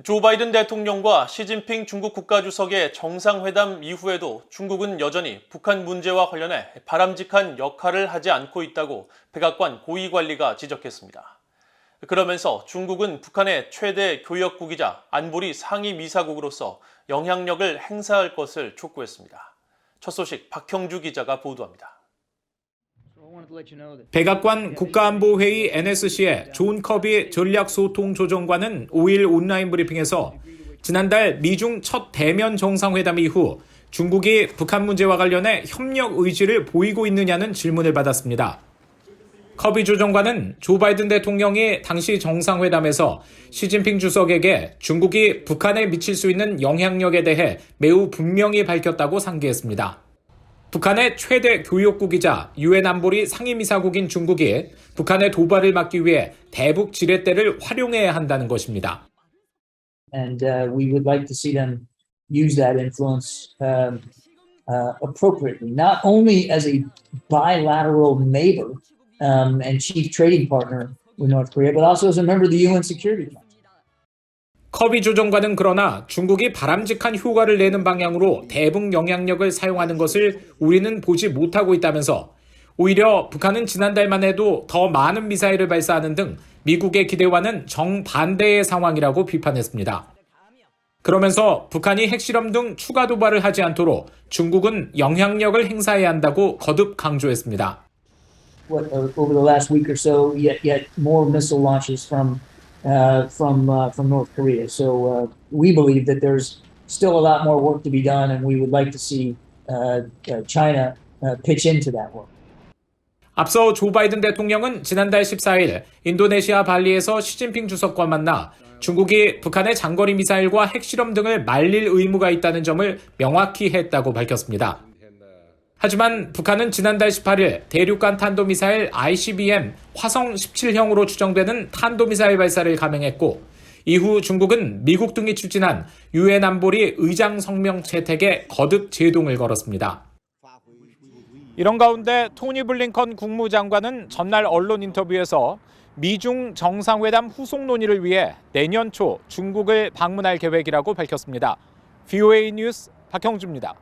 조 바이든 대통령과 시진핑 중국 국가주석의 정상회담 이후에도 중국은 여전히 북한 문제와 관련해 바람직한 역할을 하지 않고 있다고 백악관 고위관리가 지적했습니다. 그러면서 중국은 북한의 최대 교역국이자 안보리 상임이사국으로서 영향력을 행사할 것을 촉구했습니다. 첫 소식 박형주 기자가 보도합니다. 백악관 국가안보회의 NSC의 존 커비 전략소통조정관은 5일 온라인 브리핑에서 지난달 미중 첫 대면 정상회담 이후 중국이 북한 문제와 관련해 협력 의지를 보이고 있느냐는 질문을 받았습니다. 커비 조정관은 조 바이든 대통령이 당시 정상회담에서 시진핑 주석에게 중국이 북한에 미칠 수 있는 영향력에 대해 매우 분명히 밝혔다고 상기했습니다. 북한의 최대 교역국이자 유엔 안보리 상임이사국인 중국이 북한의 도발을 막기 위해 대북 지렛대를 활용해야 한다는 것입니다. And we would like to see them use that influence appropriately, not only as a bilateral neighbor and chief trading partner with North Korea, but also as a member of the UN Security Council. 커비 조정관은 그러나 중국이 바람직한 효과를 내는 방향으로 대북 영향력을 사용하는 것을 우리는 보지 못하고 있다면서 오히려 북한은 지난달만 해도 더 많은 미사일을 발사하는 등 미국의 기대와는 정반대의 상황이라고 비판했습니다. 그러면서 북한이 핵실험 등 추가 도발을 하지 않도록 중국은 영향력을 행사해야 한다고 거듭 강조했습니다. Over the last week or so, yet more missile launches from North Korea. So we believe that there's still a lot more work to be done, and we would like to see China pitch into that work. 앞서 조 바이든 대통령은 지난달 14일 인도네시아 발리에서 시진핑 주석과 만나 중국이 북한의 장거리 미사일과 핵실험 등을 말릴 의무가 있다는 점을 명확히 했다고 밝혔습니다. 하지만 북한은 지난달 18일 대륙간 탄도미사일 ICBM 화성 17형으로 추정되는 탄도미사일 발사를 감행했고 이후 중국은 미국 등이 추진한 유엔 안보리 의장 성명 채택에 거듭 제동을 걸었습니다. 이런 가운데 토니 블링컨 국무장관은 전날 언론 인터뷰에서 미중 정상회담 후속 논의를 위해 내년 초 중국을 방문할 계획이라고 밝혔습니다. VOA 뉴스 박형주입니다.